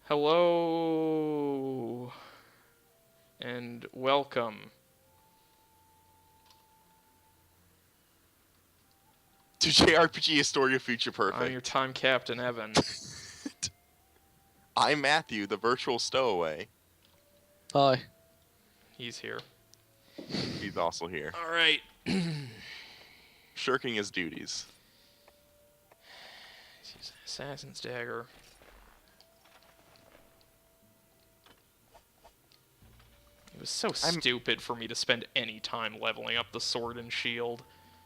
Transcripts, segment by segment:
Hello and welcome to JRPG Historia Future I'm your Perfect. time captain, Evan. I'm Matthew, the virtual stowaway. Hi. He's here. He's also here, Alright. shirking his duties. He's using Assassin's Dagger. It was so stupid for me to spend any time leveling up the sword and shield.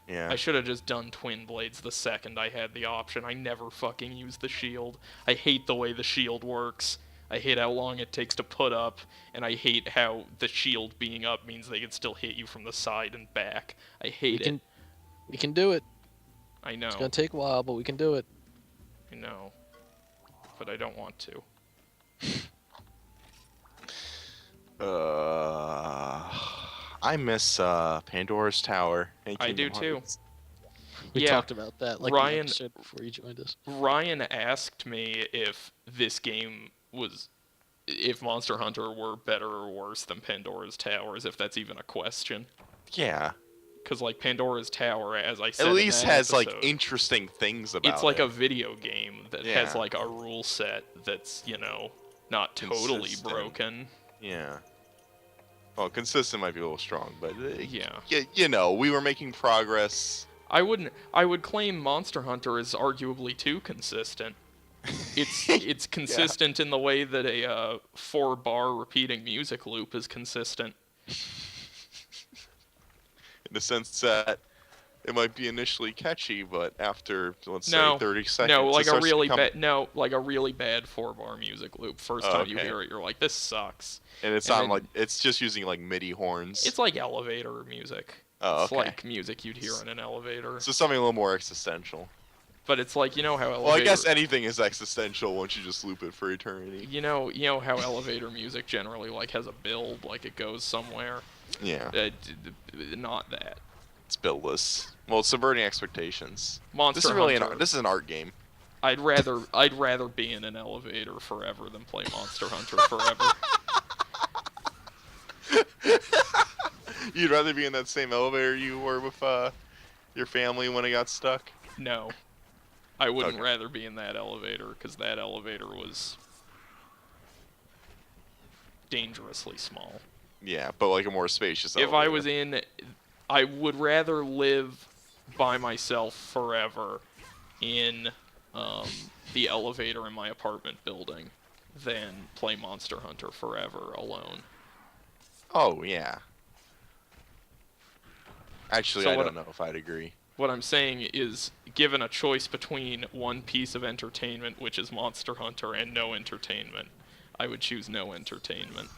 Yeah. I should have just done Twin Blades the second I had the option. I never fucking used the shield. I hate the way the shield works. I hate how long it takes to put up, and I hate how the shield being up means they can still hit you from the side and back. I hate it. We can do it. I know. It's gonna take a while, but we can do it. I know. But I don't want to. I miss Pandora's Tower. I do too. We Yeah, talked about that like Ryan- an episode before you joined us. Ryan asked me if this game was... if Monster Hunter were better or worse than Pandora's Towers, if that's even a question. Yeah. Because, like, Pandora's Tower, as I said At in least that has episode, like interesting things about it. it's like a video game that has, Yeah. like, a rule set that's, you know, not totally Consistent. broken. Yeah. Well, consistent might be a little strong, but Yeah. you know, we were making progress. I would claim Monster Hunter is arguably too consistent. It's consistent in the way that a 4-bar repeating music loop is consistent. In the sense that it might be initially catchy, but after let's No, say 30 seconds, No, like it starts to become... like a really bad 4-bar music loop. First Oh, time you okay. hear it, you're like, this sucks. And it's and not then- like it's just using like MIDI horns. It's like elevator music. Oh, It's okay. like music you'd hear in an elevator. So something a little more existential. But it's like, you know how elevator... Well, I guess anything is existential once you just loop it for eternity. You know how elevator music generally like has a build, like it goes somewhere. Yeah, Not that. it's buildless. Well, it's subverting expectations. Monster This is really Hunter. this is an art game. I'd rather be in an elevator forever than play Monster Hunter forever. You'd rather be in that same elevator you were with your family when it got stuck? No. I wouldn't Okay. rather be in that elevator, because that elevator was dangerously small. Yeah, but like a more spacious If elevator. I was in... I would rather live by myself forever in the elevator in my apartment building than play Monster Hunter forever alone. Oh, yeah. Actually, So I what- don't know if I'd agree. What I'm saying is, given a choice between one piece of entertainment, which is Monster Hunter, and no entertainment, I would choose no entertainment.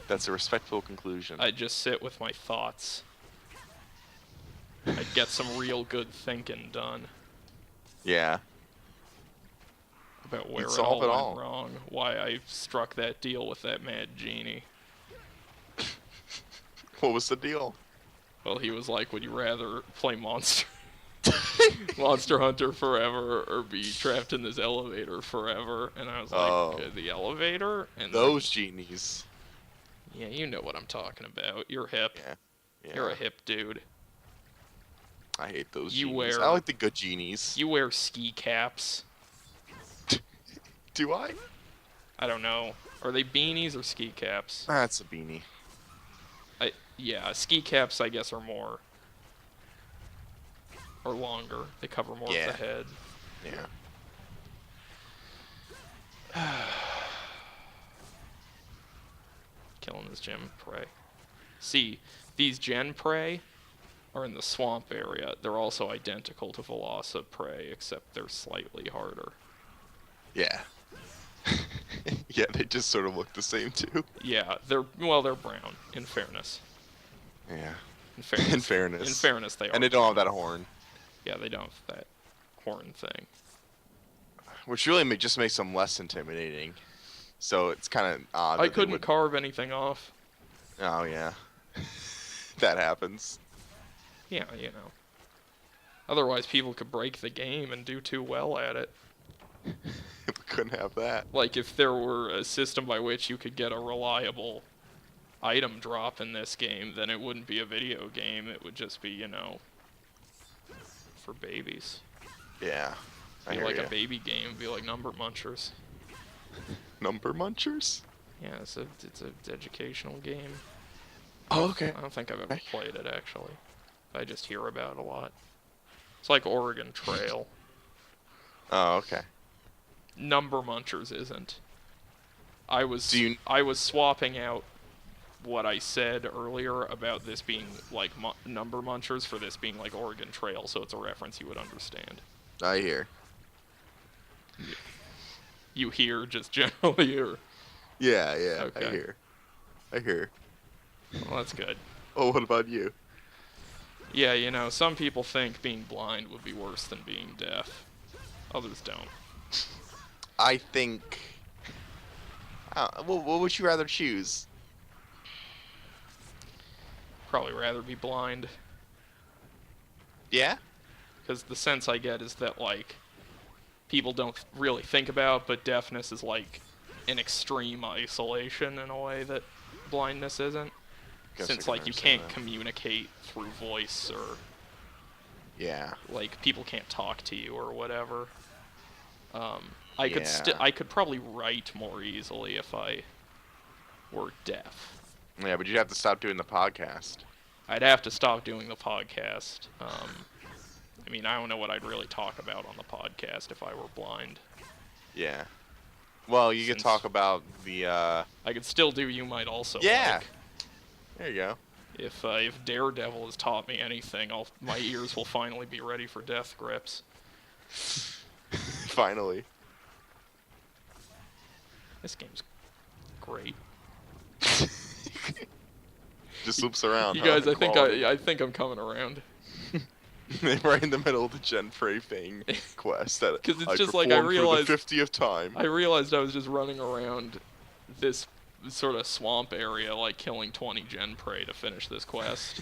That's a respectful conclusion. I'd just sit with my thoughts. I'd get some real good thinking done Yeah. about where You'd it solve all it went all. wrong, why I struck that deal with that mad genie. What was the deal? Well, he was like, would you rather play Monster Hunter forever or be trapped in this elevator forever? And I was like, Oh. the elevator? And Those genies. yeah, you know what I'm talking about. You're hip. Yeah. Yeah. You're a hip dude. I hate those You genies. wear- I like the good genies. You wear ski caps. Do I? I don't know. Are they beanies or ski caps? That's a beanie. Yeah, ski caps, I guess, are more... or longer. They cover more Yeah. of the head. Yeah. Killing this gem prey. See, these gen prey are in the swamp area. They're also identical to Velosa prey, except they're slightly harder. Yeah. Yeah, they just sort of look the same too. Yeah, they're brown, in fairness. Yeah. In fairness. In fairness. In fairness, they are. And they don't have that horn, Yeah, they don't have that horn thing. which really just makes them less intimidating. So it's kind of odd. I that they couldn't would- carve anything off. Oh yeah. That happens. Yeah, you know. Otherwise, people could break the game and do too well at it. We couldn't have that. Like, if there were a system by which you could get a reliable item drop in this game, then it wouldn't be a video game. It would just be, you know, for babies. Yeah. I Be hear like ya. a baby game. It'd be like Number Munchers. Number Munchers? Yeah, it's an educational game. Oh, okay. I don't think I've ever played it, actually. I just hear about it a lot. It's like Oregon Trail. Oh, okay. Number Munchers isn't. I was Do you- I was swapping out what I said earlier about this being like Number Munchers for this being like Oregon Trail, so it's a reference you would understand. I hear. You hear just generally, or Yeah, yeah. Okay. I hear. well, that's good. Oh, what about you? Yeah, you know, some people think being blind would be worse than being deaf. Others don't. I think. What would you rather choose? Probably rather be blind, Yeah. because the sense I get is that like people don't really think about, but deafness is like an extreme isolation in a way that blindness isn't. Guess I Since can like you understand can't that. communicate through voice, or Yeah. like people can't talk to you or whatever. I could Yeah. I could probably write more easily if I were deaf. Yeah, but you'd have to stop doing the podcast. I'd have to stop doing the podcast. I mean, I don't know what I'd really talk about on the podcast if I were blind. Yeah. Well, you could Since- talk about the. I could still do You Might Also Yeah. Like. There you go. If Daredevil has taught me anything, my ears will finally be ready for death grips. Finally. This game's great. Just loops around. You huh? guys, I think Quality. I think I'm coming around. Right in the middle of the Gen Prey thing quest. That 'Cause it's I just like I performed realized- for the 50th time. I realized I was just running around this sort of swamp area, like killing 20 gen prey to finish this quest,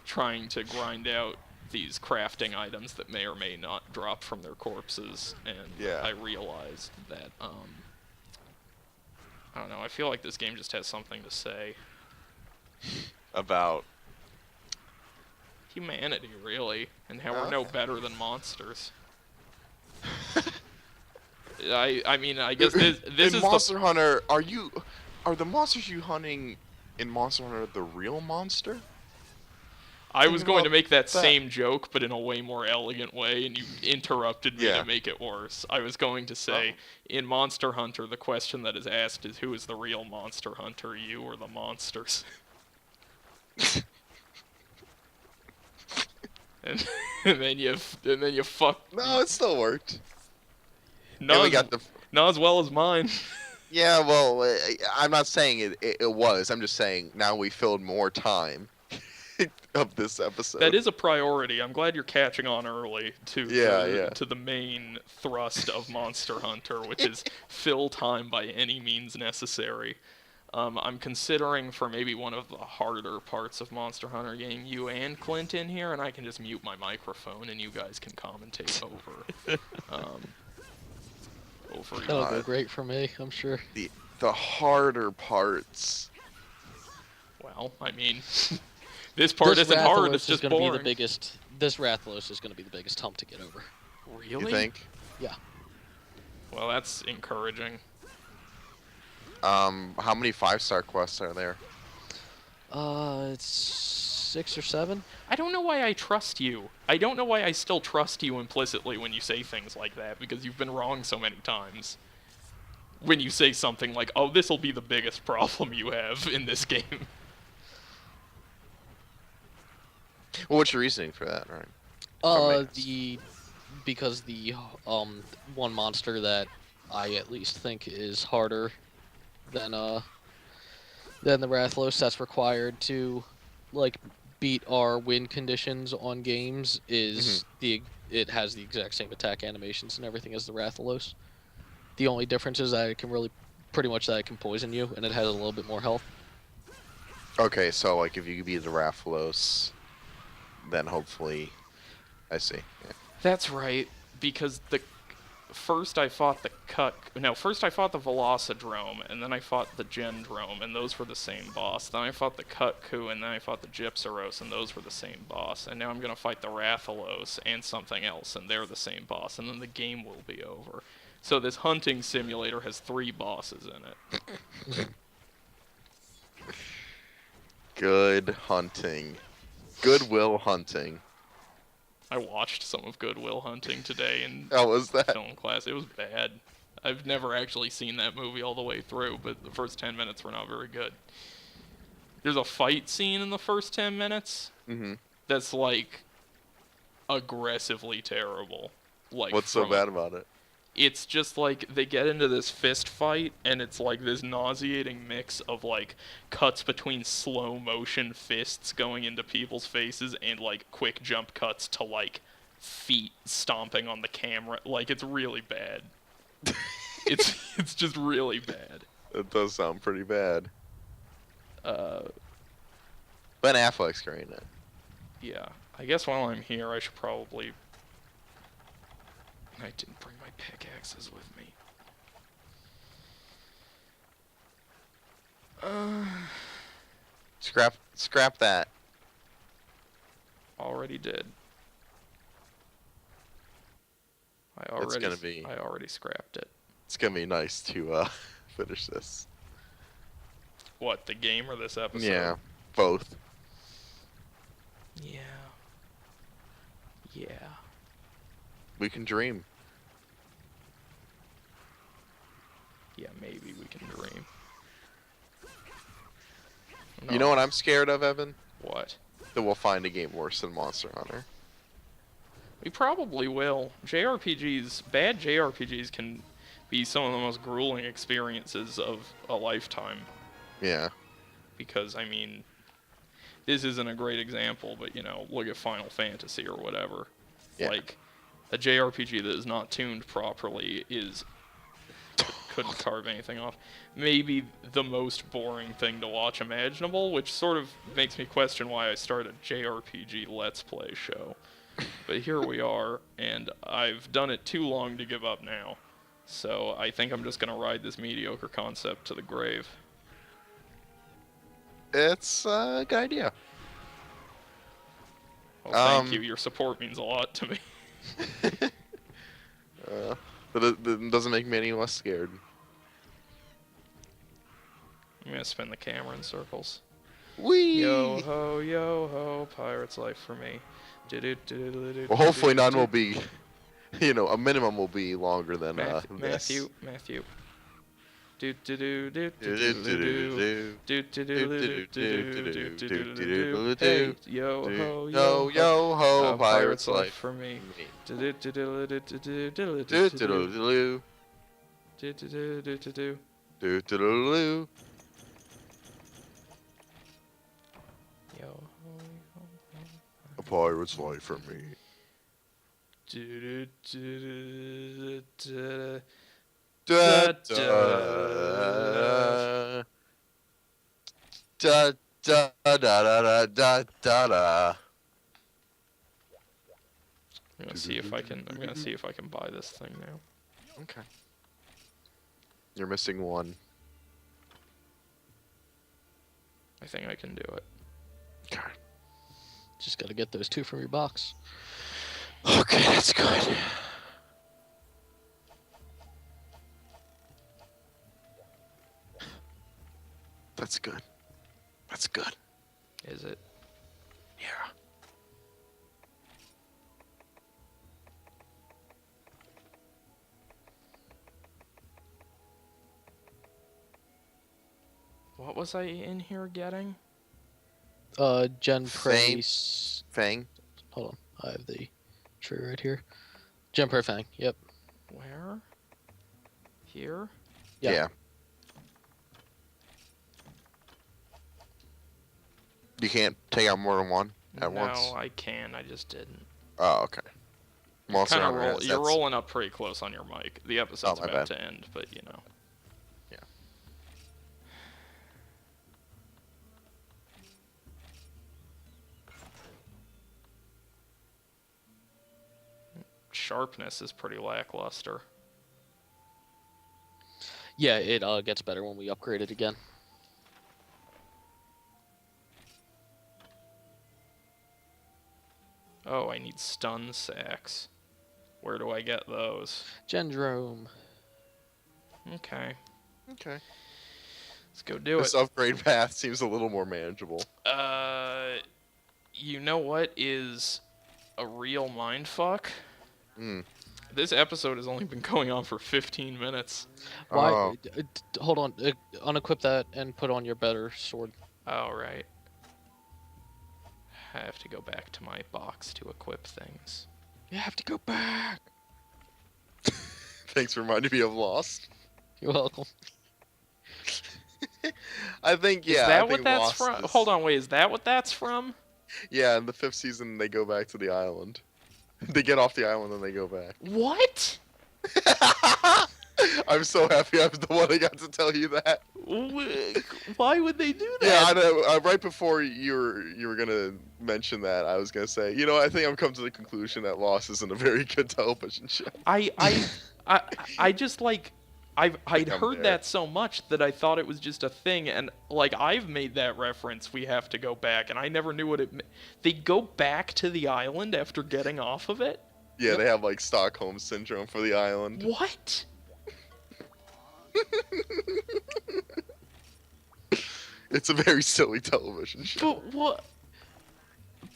trying to grind out these crafting items that may or may not drop from their corpses, and Yeah. I realized that I don't know, I feel like this game just has something to say. About. Humanity, really, and how we're no Okay. better than monsters. I mean, I guess this in is Monster Hunter, are the monsters you hunting in Monster Hunter the real monster? I was Think going to about make that that. same joke, but in a way more elegant way, and you interrupted me Yeah. to make it worse. I was going to say, in Monster Hunter, the question that is asked is, who is the real Monster Hunter, you or the monsters? and, and then you fuck. No, it still worked. Not, And we as, got the. not as well as mine. Yeah, well, I'm not saying it was. I'm just saying now we filled more time of this episode. That is a priority. I'm glad you're catching on early to Yeah. the main thrust of Monster Hunter, which is fill time by any means necessary. I'm considering for maybe one of the harder parts of Monster Hunter getting you and Clint in here, and I can just mute my microphone and you guys can commentate over. That'll go great for me, I'm sure. the harder parts. Well, I mean, this part isn't hard. It's just gonna boring. Be the biggest. This Rathalos is going to be the biggest hump to get over. Really? You think? Yeah. Well, that's encouraging. How many 5-star quests are there? It's 6 or 7. I don't know why I trust you. I don't know why I still trust you implicitly when you say things like that, because you've been wrong so many times. When you say something like, oh, this'll be the biggest problem you have in this game. Well, what's your reasoning for that, right? Because the one monster that I at least think is harder than the Rathalos that's required to like beat our win conditions on games is it has the exact same attack animations and everything as the Rathalos. The only difference is that it can that it can poison you and it has a little bit more health. Okay, so like if you could beat the Rathalos, then hopefully, I see. Yeah. That's right, because first I fought the first I fought the Velocidrome, and then I fought the Gendrome, and those were the same boss. Then I fought the Cutku, and then I fought the Gypsaros, and those were the same boss. And now I'm gonna fight the Rathalos and something else, and they're the same boss, and then the game will be over. So this hunting simulator has 3 bosses in it. Good hunting. Goodwill Hunting. I watched some of Goodwill Hunting today in How was that? film class. It was bad. I've never actually seen that movie all the way through, but the first 10 minutes were not very good. There's a fight scene in the first 10 minutes that's, like, aggressively terrible. Like, What's so bad about it? It's just, like, they get into this fist fight, and it's, like, this nauseating mix of, like, cuts between slow-motion fists going into people's faces and, like, quick jump cuts to, like, feet stomping on the camera. Like, it's really bad. It's just really bad. It does sound pretty bad. Ben Affleck's great in it. Yeah. I guess while I'm here, I should probably... I didn't bring my pickaxes with me. Scrap that. Already did. I already scrapped it. It's gonna be nice to finish this. What, the game or this episode? Yeah, both. Yeah. Yeah. We can dream. Yeah, maybe we can dream. You know what I'm scared of, Evan? What? That we'll find a game worse than Monster Hunter. We probably will. Bad JRPGs can be some of the most grueling experiences of a lifetime. Yeah. Because, I mean, this isn't a great example, but, you know, look at Final Fantasy or whatever. Yeah. Like, a JRPG that is not tuned properly couldn't carve anything off. Maybe the most boring thing to watch imaginable, which sort of makes me question why I started a JRPG Let's Play show. But here we are, and I've done it too long to give up now. So I think I'm just going to ride this mediocre concept to the grave. It's a good idea. Well, thank you. Your support means a lot to me. But it doesn't make me any less scared. I'm going to spin the camera in circles. Whee! Yo ho, pirate's life for me. Well, hopefully none will be, you know, a minimum will be longer than Matthew. Do do do do do yo ho, pirate's life for me. A pirate's life for me. Da da da da da da da da. I'm gonna see if I can buy this thing now. Okay. You're missing one. I think I can do it. Okay. Just gotta get those 2 from your box. Okay, that's good. That's good. That's good. Is it? Yeah. What was I in here getting? Gen Prey. Fang. Hold on, I have the tree right here. Gen Prey Fang. Yep. Where? Here? Yeah. You can't take out more than one at once? No, I can. I just didn't. Oh, okay. Monster Hunter has- You're that's- rolling up pretty close on your mic. The episode's my about bad. to end, but you know. Yeah. Sharpness is pretty lackluster. Yeah, it gets better when we upgrade it again. Oh, I need stun sacks. Where do I get those? Gendrome. Okay, Okay. let's go do This it. upgrade path seems a little more manageable. You know what is a real mindfuck? Mm. This episode has only been going on for 15 minutes. Why? Oh. Hold on. Unequip that and put on your better sword. All right. I have to go back to my box to equip things. You have to go back. Thanks for reminding me of Lost. You're welcome. I think, yeah. Is that I what think that's Lost from? is- Hold on, wait. Is that what that's from? Yeah, in the 5th season, they go back to the island. They get off the island and they go back. What? I'm so happy I'm the one that got to tell you that. Why would they do Yeah, I that? know. Right before you were gonna mention that, I was gonna say, I think I've come to the conclusion that Lost isn't a very good television show. I just like I'd I'm heard there. that so much that I thought it was just a thing, and like I've made that reference. We have to go back, and I never knew what it. They go back to the island after getting off of it. Yeah, they have like Stockholm syndrome for the island. What? It's a very silly television show. But what?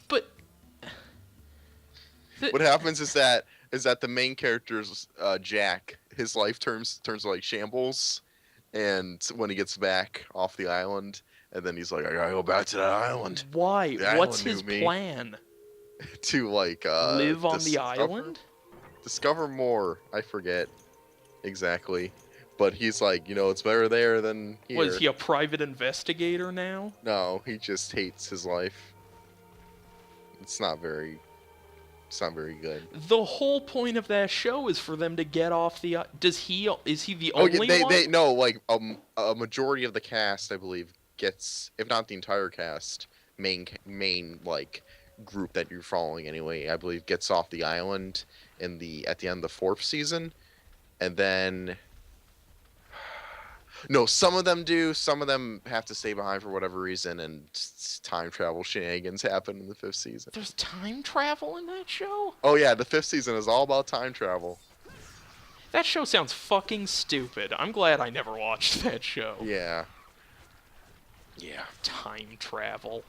But What happens is that the main character's Jack, his life turns like shambles, and when he gets back off the island, and then he's like, I gotta go back to that island why? The What's island his knew me. plan? to like Live on the discover- island? Discover more. I forget exactly, but he's like, it's better there than here. Was he a private investigator now? No, he just hates his life. It's not very good. The whole point of that show is for them to get off the. Is he the Oh, only yeah, one? they no, like a majority of the cast, I believe, gets, if not the entire cast, main like group that you're following anyway, I believe, gets off the island at the end of the 4th season, and then no, some of them do, some of them have to stay behind for whatever reason, and time travel shenanigans happen in the 5th season. There's time travel in that show? Oh yeah, the 5th season is all about time travel. That show sounds fucking stupid. I'm glad I never watched that show. Yeah. Time travel.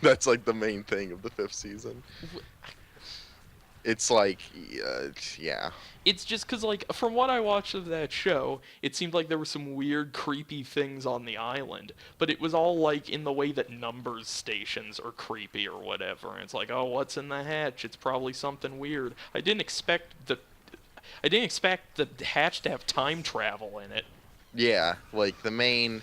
That's like the main thing of the 5th season. It's like, yeah. It's just because, like, from what I watched of that show, it seemed like there were some weird, creepy things on the island. But it was all, like, in the way that numbers stations are creepy or whatever. And it's like, oh, what's in the hatch? It's probably something weird. I didn't expect the hatch to have time travel in it. Yeah, like the main.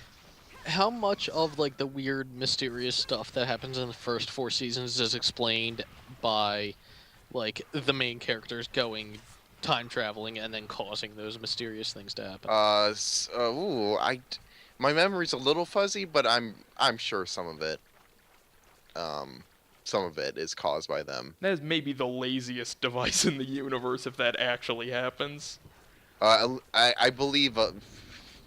How much of like the weird, mysterious stuff that happens in the first 4 seasons is explained by, like, the main characters going time traveling and then causing those mysterious things to happen? My memory's a little fuzzy, but I'm sure some of it is caused by them. That is maybe the laziest device in the universe if that actually happens. I believe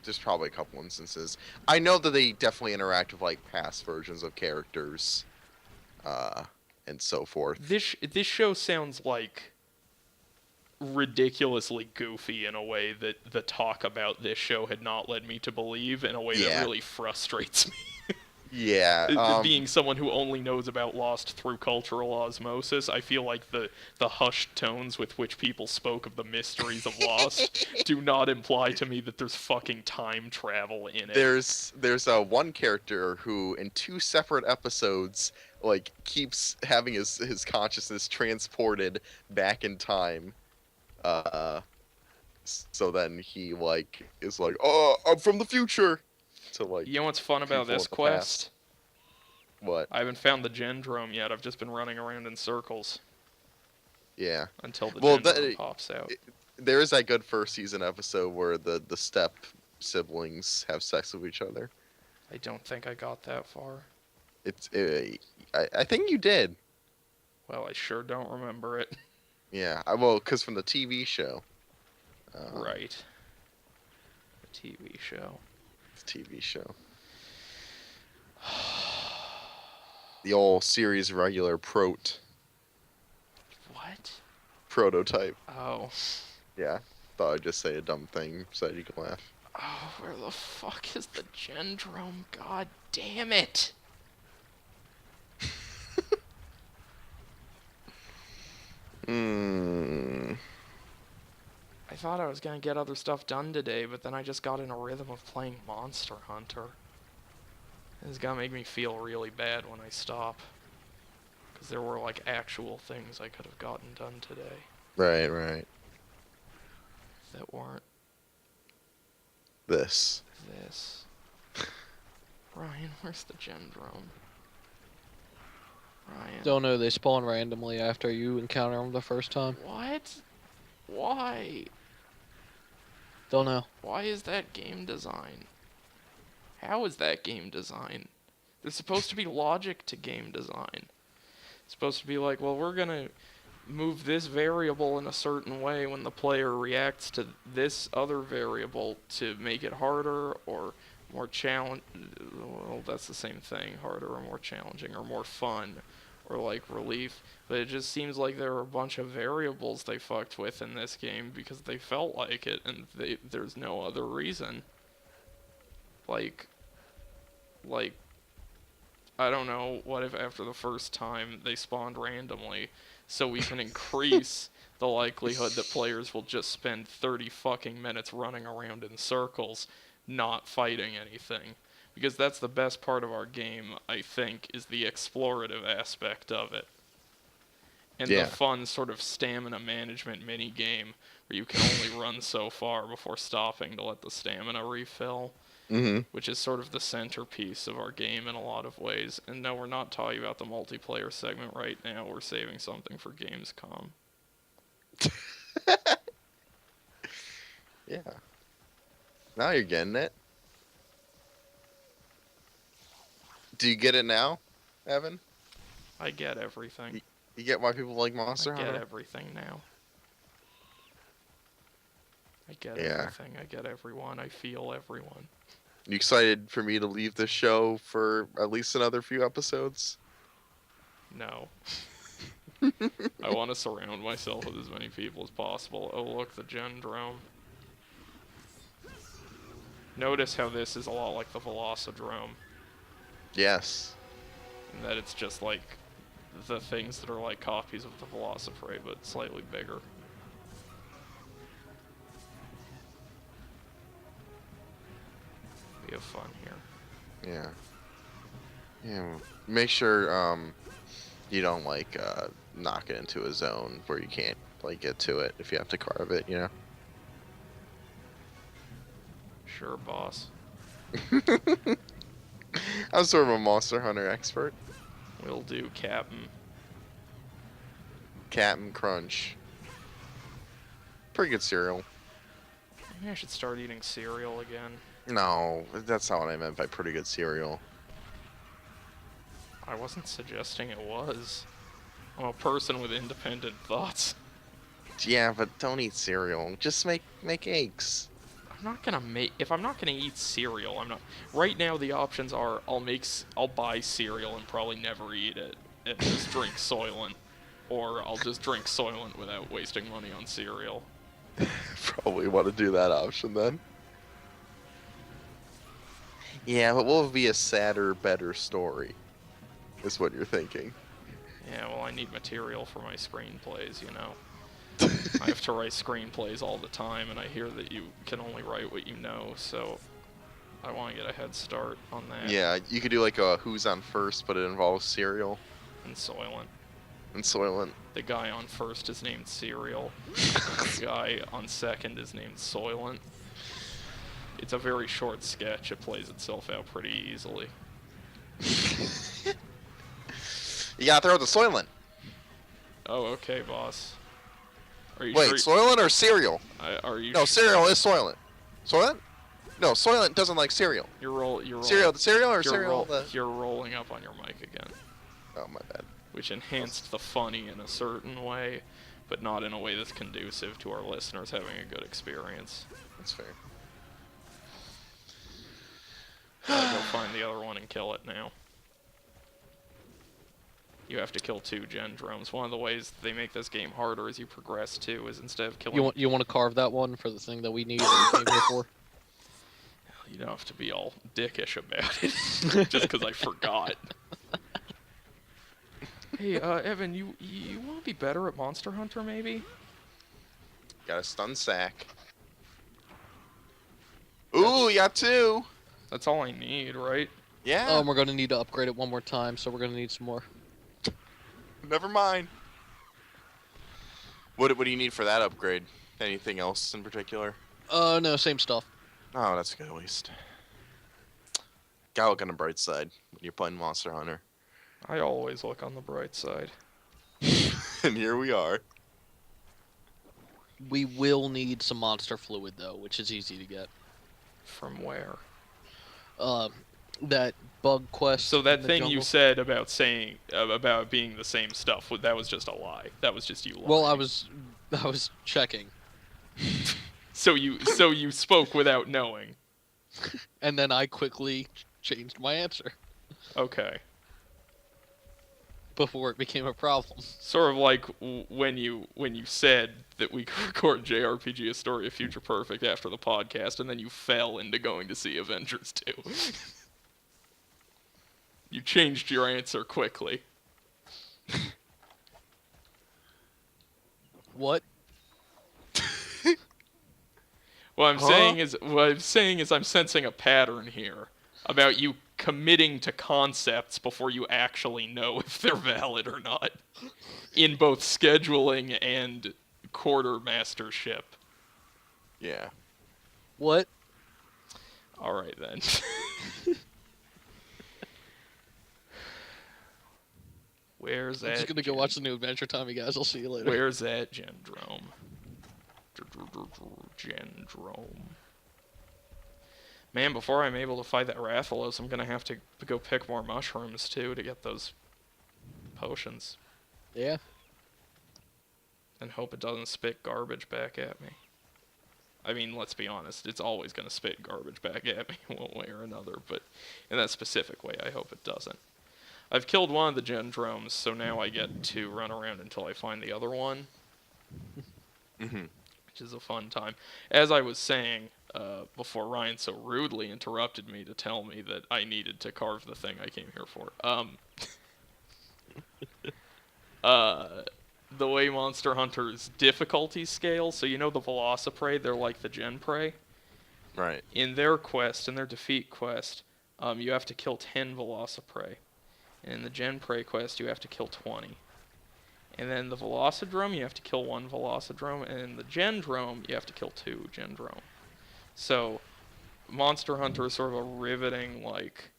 there's probably a couple instances. I know that they definitely interact with like past versions of characters, and so forth. This show sounds like ridiculously goofy in a way that the talk about this show had not led me to believe, in a way Yeah. that really frustrates me. Yeah. Being someone who only knows about Lost through cultural osmosis, I feel like the hushed tones with which people spoke of the mysteries of Lost do not imply to me that there's fucking time travel in it. There's one character who in 2 separate episodes like keeps having his consciousness transported back in time. So then he like is like, "Oh, I'm from the future." To like, You know what's fun about people this of the quest? past. What? I haven't found the Gendrome yet. I've just been running around in circles Yeah. until the Well, Gendrome pops out. There is that good first season episode where the step siblings have sex with each other. I don't think I got that far. I think you did. Well, I sure don't remember it. Yeah. Well, because from the TV show. Right. A TV show. TV show. The old series regular What? prototype. Oh. Yeah. Thought I'd just say a dumb thing so that you can laugh. Oh, where the fuck is the Gendrome? God damn it! I thought I was gonna get other stuff done today, but then I just got in a rhythm of playing Monster Hunter. It's gonna make me feel really bad when I stop. Because there were, like, actual things I could have gotten done today Right. that weren't This. this. Ryan, where's the Gendrome? Ryan. Don't know, they spawn randomly after you encounter them the first time. What? Why? Don't know. Why is that game design? How is that game design? There's supposed to be logic to game design. It's supposed to be like, well, we're gonna move this variable in a certain way when the player reacts to this other variable to make it harder or more challenge. Well, that's the same thing. Harder or more challenging or more fun or like relief. But it just seems like there are a bunch of variables they fucked with in this game because they felt like it and there's no other reason. Like, I don't know, what if after the first time they spawned randomly so we can increase the likelihood that players will just spend 30 fucking minutes running around in circles not fighting anything. Because that's the best part of our game, I think, is the explorative aspect of it. And the fun sort of stamina management mini-game where you can only run so far before stopping to let the stamina refill. Which is sort of the centerpiece of our game in a lot of ways. And no, we're not talking about the multiplayer segment right now. We're saving something for Gamescom. Yeah. Now you're getting it. Do you get it now, Evan? I get everything. You get why people like Monster I Hunter? get everything now. I get everything. I get everyone. I feel everyone. You excited for me to leave the show for at least another few episodes? No. I want to surround myself with as many people as possible. Oh, look, the Gendrome. Notice how this is a lot like the Velocidrome. Yes. And that it's just like the things that are like copies of the Velocipray, but slightly bigger. We have fun here. Yeah. Make sure you don't like knock it into a zone where you can't like get to it if you have to carve it, you know? Sure, boss. I'm sort of a Monster Hunter expert. Will do, Captain. Captain Crunch. Pretty good cereal. Maybe I should start eating cereal again. No, that's not what I meant by pretty good cereal. I wasn't suggesting it was. I'm a person with independent thoughts. Yeah, but don't eat cereal. Just make eggs. I'm not gonna make. If I'm not gonna eat cereal, I'm not. Right now, the options are I'll buy cereal and probably never eat it and just drink Soylent, or I'll just drink Soylent without wasting money on cereal. Probably want to do that option then. Yeah, but what would be a sadder, better story? Is what you're thinking. Yeah, well, I need material for my screenplays, you know. I have to write screenplays all the time, and I hear that you can only write what you know, so I want to get a head start on that. Yeah, you could do like a Who's on First, but it involves cereal. And Soylent. And Soylent. The guy on first is named Cereal. The guy on second is named Soylent. It's a very short sketch. It plays itself out pretty easily. You gotta throw the Soylent. Oh, okay, boss. Are you Wait, sure? Soylent or cereal? Are you? No, cereal is Soylent. Soylent? No, Soylent doesn't like cereal. You're rolling. Cereal, the cereal or cereal? You're rolling up on your mic again. Oh, my bad. Which enhanced the funny in a certain way, but not in a way that's conducive to our listeners having a good experience. That's fair. Gotta go find the other one and kill it now. You have to kill 2 Gendromes. One of the ways they make this game harder as you progress too is instead of killing... You want to carve that one for the thing that we need that we came here for? You don't have to be all dickish about it, just because I forgot. Hey, Evan, you want to be better at Monster Hunter, maybe? Got a stun sack. Ooh, you got 2. That's all I need, right? Yeah. We're gonna need to upgrade it one more time, so we're gonna need some more. Never mind. What do you need for that upgrade? Anything else in particular? No, same stuff. Oh, that's good at least. Gotta look on the bright side when you're playing Monster Hunter. I always look on the bright side. And here we are. We will need some monster fluid though, which is easy to get. From where? That bug quest. So that in the thing you jungle. said about saying about being the same stuff, that was just a lie. That was just you lying. Well, I was checking, So you spoke without knowing. and then I quickly changed my answer Okay. before it became a problem. Sort of like when you said that we could record JRPG Historia Future Perfect after the podcast, and then you fell into going to see Avengers 2. You changed your answer quickly. What? What I'm saying is I'm sensing a pattern here about you committing to concepts before you actually know if they're valid or not, in both scheduling and quartermastership. Yeah. What? All right then. Where's that? I'm just gonna go watch the new Adventure Time, you guys. I'll see you later. Where's that Gendrome? Gendrome. Man, before I'm able to fight that Rathalos, I'm gonna have to go pick more mushrooms too to get those potions. Yeah. And hope it doesn't spit garbage back at me. I mean, let's be honest, it's always gonna spit garbage back at me one way or another, but in that specific way, I hope it doesn't. I've killed one of the Gendromes, so now I get to run around until I find the other one. Mm-hmm. Which is a fun time. As I was saying, before Ryan so rudely interrupted me to tell me that I needed to carve the thing I came here for. The way Monster Hunter's difficulty scale, so you know the Velociprey, they're like the Gen Prey. Right. In their quest, in their defeat quest, you have to kill 10 Velociprey. And in the Gen Prey quest, you have to kill 20. And then the Velocidrome, you have to kill 1 Velocidrome. And in the Gendrome, you have to kill 2 Gendrome. So, Monster Hunter is sort of a riveting, like...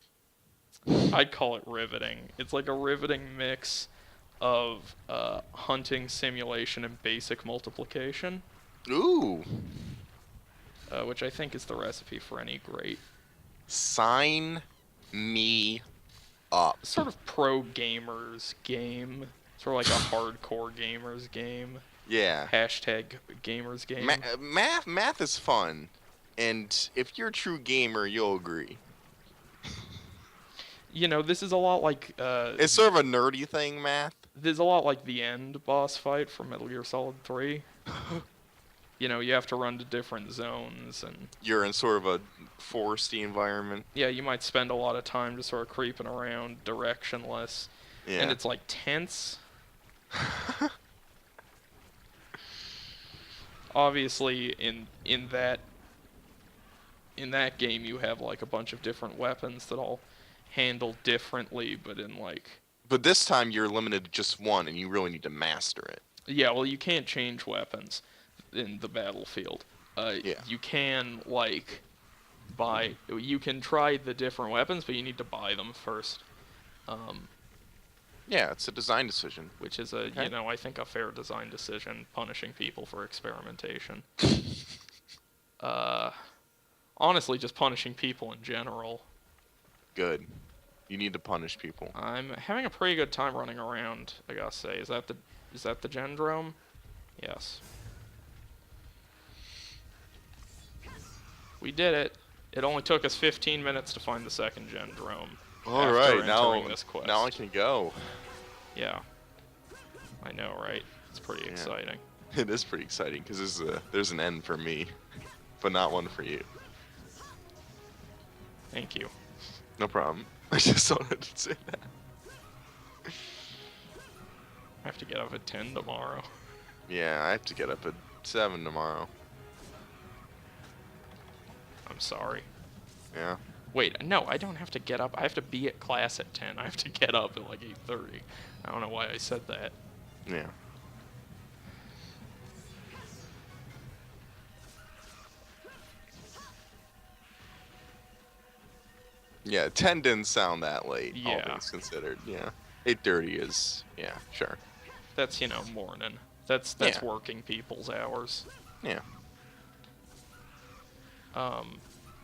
I'd call it riveting. It's like a riveting mix of hunting simulation and basic multiplication. Ooh. Which I think is the recipe for any great... Sign me up. sort of pro gamers game. Sort of like a hardcore gamers game. Yeah. Hashtag gamers game. Math is fun. And if you're a true gamer, you'll agree. You know, this is a lot like... It's sort of a nerdy thing, math. This is a lot like the end boss fight from Metal Gear Solid 3. You know, you have to run to different zones, and... You're in sort of a foresty environment. Yeah, you might spend a lot of time just sort of creeping around, directionless. Yeah. And it's, like, tense. Obviously, in that game, you have, like, a bunch of different weapons that all handle differently, but in, like... But this time you're limited to just one, and you really need to master it. Yeah, well, you can't change weapons in the battlefield. Yeah. You can, like, you can try the different weapons, but you need to buy them first. Yeah, it's a design decision. Which is Okay. you know, I think a fair design decision, punishing people for experimentation. Honestly, just punishing people in general. Good. You need to punish people. I'm having a pretty good time running around, I gotta say. Is that the Gendrome? Yes. We did it. It only took us 15 minutes to find the second gen drome. All right, entering this quest. now I can go. Yeah. I know, right? It's pretty exciting. It is pretty exciting because there's an end for me, but not one for you. Thank you. No problem. I just wanted to say that. I have to get up at 10 tomorrow. Yeah, I have to get up at 7 tomorrow. I'm sorry. Yeah. Wait, no, I don't have to get up. I have to be at class at 10. I have to get up at like 8:30. I don't know why I said that. Yeah. Yeah, 10 didn't sound that late, all Yeah. things considered. Yeah. 8:30 is, yeah, sure. That's, morning. That's Yeah. working people's hours. Yeah.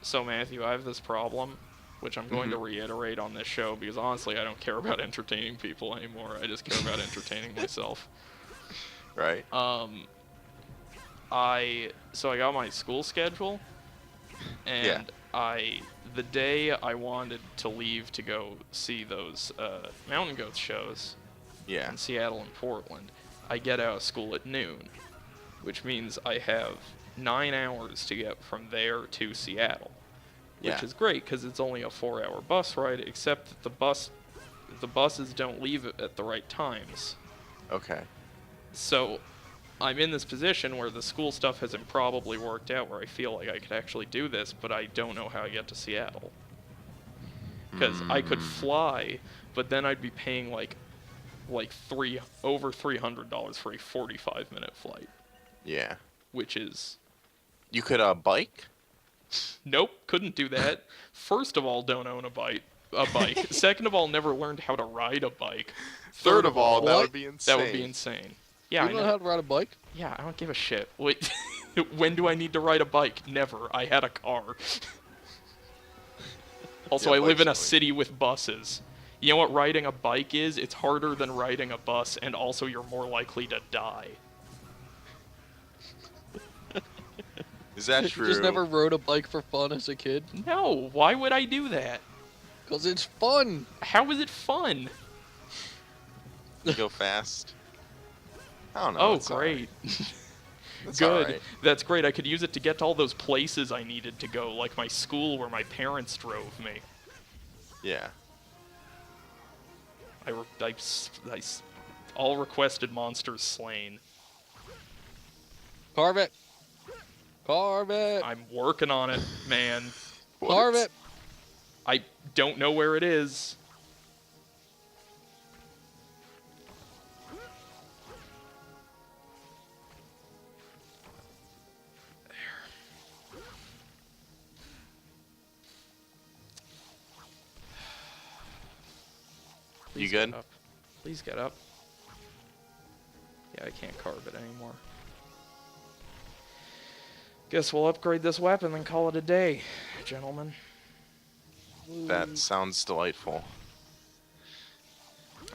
So Matthew, I have this problem, which I'm going to reiterate on this show because honestly, I don't care about entertaining people anymore. I just care about entertaining myself. Right. I got my school schedule, and the day I wanted to leave to go see those Mountain Goats shows Yeah. in Seattle and Portland, I get out of school at noon, which means I have 9 hours to get from there to Seattle, which Yeah. is great because it's only a 4-hour bus ride, except that the buses don't leave at the right times. Okay. So I'm in this position where the school stuff has improbably worked out where I feel like I could actually do this, but I don't know how I get to Seattle. Because I could fly, but then I'd be paying like over $300 for a 45-minute flight, Yeah. which is You could bike? nope, couldn't do that. First of all, don't own a bike. Second of all, never learned how to ride a bike. Third of all, that what? would be insane. That would be insane. Yeah, You I know how to ride a bike? Yeah, I don't give a shit. Wait, when do I need to ride a bike? Never. I had a car. Also, Yeah, I live in a bike's city with buses. You know what riding a bike is? It's harder than riding a bus, and also you're more likely to die. Is that You true? just never rode a bike for fun as a kid? No, why would I do that? Because it's fun. How is it fun? You go fast? I don't know. Oh, it's great. It's Good. alright. That's great. I could use it to get to all those places I needed to go, like my school where my parents drove me. Yeah. All requested monsters slain. Carve it. Carve it. I'm working on it, man. Carve What? it. I don't know where it is. You Please good? get up. Please get up. Yeah, I can't carve it anymore. Guess we'll upgrade this weapon and call it a day, gentlemen. That sounds delightful.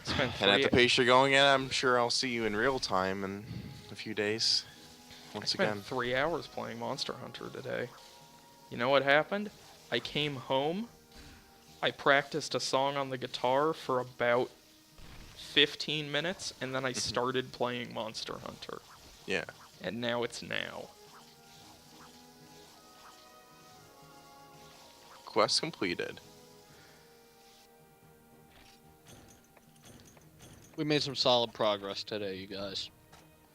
Spent And at three- the pace you're going at, I'm sure I'll see you in real time in a few days. I Once spent again. 3 hours playing Monster Hunter today. You know what happened? I came home, I practiced a song on the guitar for about 15 minutes, and then I started playing Monster Hunter. Yeah. And now it's now. Quest completed. We made some solid progress today, you guys.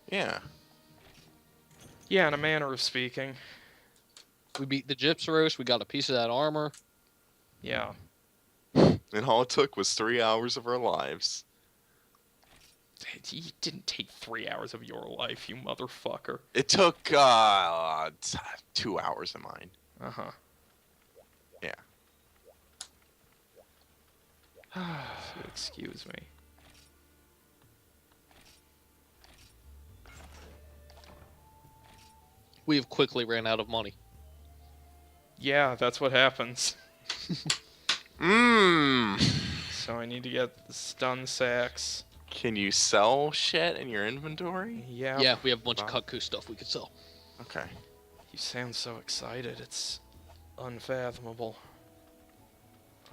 Yeah. Yeah, in a manner of speaking. We beat the Gypsaros, we got a piece of that armor. Yeah. And all it took was 3 hours of our lives. It didn't take 3 hours of your life, you motherfucker. It took 2 hours of mine. Uh-huh. Yeah. If you excuse me. We have quickly ran out of money. Yeah, that's what happens. Mmm. So I need to get the stun sacks. Can you sell shit in your inventory? Yeah. Yeah, we have a bunch Wow. of Kutku stuff we could sell. Okay. You sound so excited. It's unfathomable.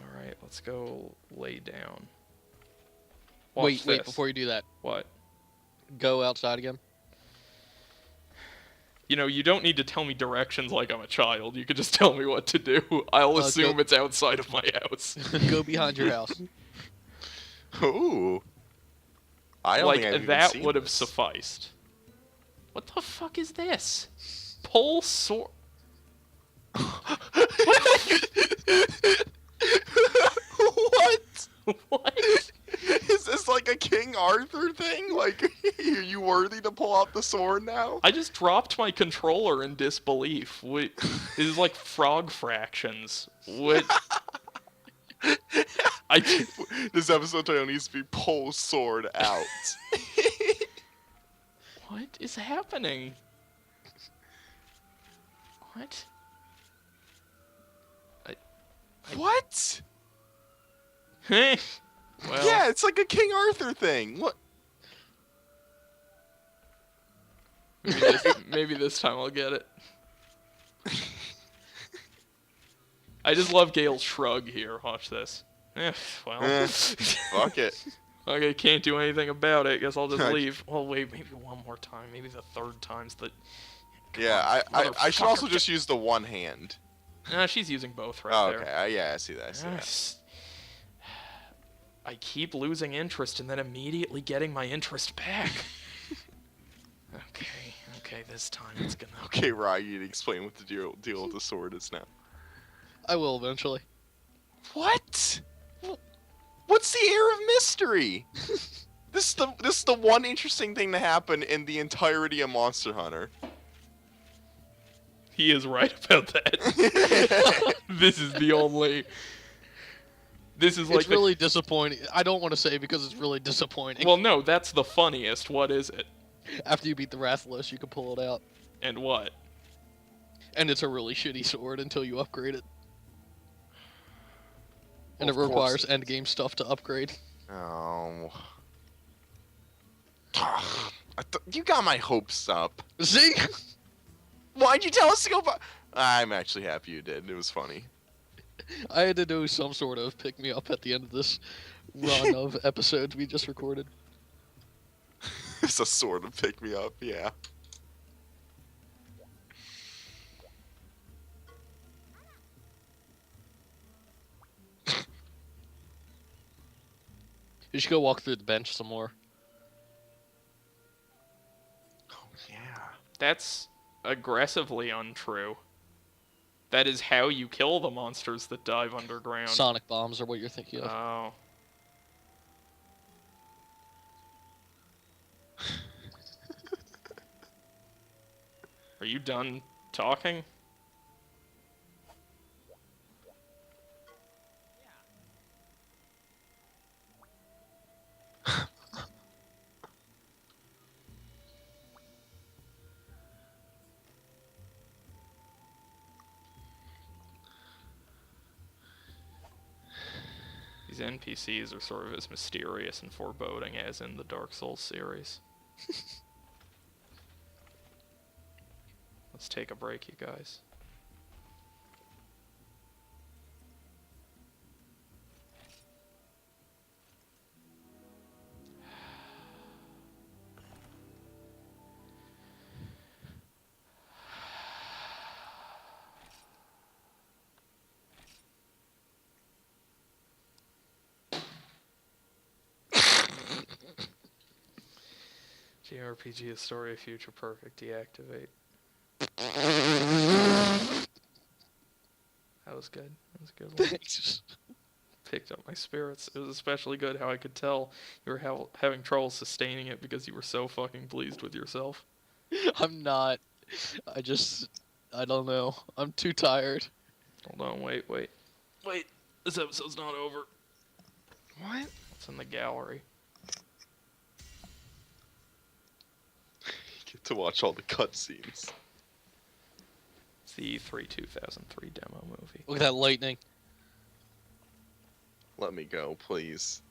Alright, let's go lay down. Watch Wait, this. before you do that, What? go outside again. You know, you don't need to tell me directions like I'm a child. You could just tell me what to do. I'll assume it's outside of my house. Go behind your house. Ooh. I don't think I've Like, even that seen would have this. sufficed. What the fuck is this? Pole sword. What? What? Is this like a King Arthur thing? Like, are you worthy to pull out the sword now? I just dropped my controller in disbelief. What? This is like frog fractions. What? This episode title needs to be "Pull Sword Out." What is happening? What? What? Heh. Well, Yeah, it's like a King Arthur thing. What? maybe this time I'll get it. I just love Gale's shrug here. Watch this. Well. Fuck it. Okay, can't do anything about it. Guess I'll just leave. Oh wait, maybe one more time. Maybe the third time's the. Yeah, I should motherfucker. also just use the one hand. Nah, she's using both right Oh, there. okay. Yeah, I see that. I see that. Yes. I keep losing interest and then immediately getting my interest back. Okay, this time it's gonna. Okay, Ryan, you need to explain what the deal with the sword is now. I will eventually. What? What's the air of mystery? This is the one interesting thing to happen in the entirety of Monster Hunter. He is right about that. This is the only. This is like It's really disappointing. I don't want to say because it's really disappointing. Well, no, that's the funniest. What is it? After you beat the Rathalos, you can pull it out. And what? And it's a really shitty sword until you upgrade it. And Of it requires course. endgame stuff to upgrade. Oh. You got my hopes up. See? Why'd you tell us to go buy? I'm actually happy you did. It was funny. I had to do some sort of pick me up at the end of this run of episodes we just recorded. It's a sort of pick me up, yeah. You should go walk through the bench some more. Oh yeah. That's aggressively untrue. That is how you kill the monsters that dive underground. Sonic bombs are what you're thinking of. Oh. Are you done talking? These NPCs are sort of as mysterious and foreboding as in the Dark Souls series. Let's take a break, you guys. JRPG Historia Future Perfect deactivate. That was good. That was a good one. Picked up my spirits. It was especially good how I could tell you were having trouble sustaining it because you were so fucking pleased with yourself. I'm not. I don't know. I'm too tired. Hold on, wait. Wait, this episode's not over. What? It's in the gallery. You get to watch all the cutscenes. It's the E3 2003 demo movie. Look at that lightning. Let me go, please.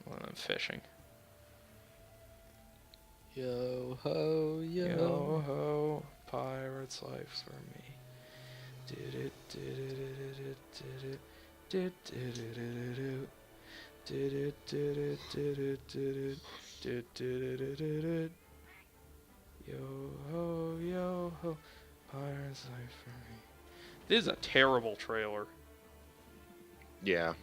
Well, I'm fishing. Yo ho, yo. Yo ho, pirate's life's for me. Did it, did it, did it, did it, did it, did it, did it, did it, did it, did it, did it. Yo ho, pirate's life for me. This is a terrible trailer. Yeah.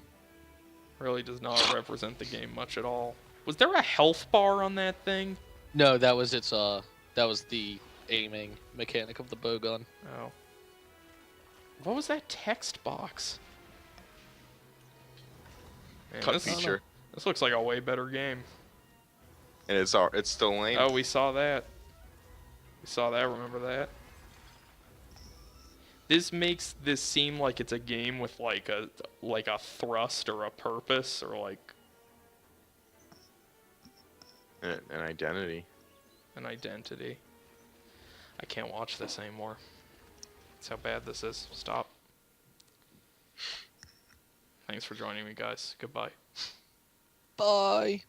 Really does not represent the game much at all. Was there a health bar on that thing? No, that was its that was the aiming mechanic of the bow gun. Oh. What was that text box? Man, Cut this, feature. this looks like a way better game. And it's still lame. Oh, we saw that. We saw that, remember that? This makes this seem like it's a game with like a thrust or a purpose or like An identity. an identity. I can't watch this anymore. That's how bad this is. Stop. Thanks for joining me, guys. Goodbye. Bye.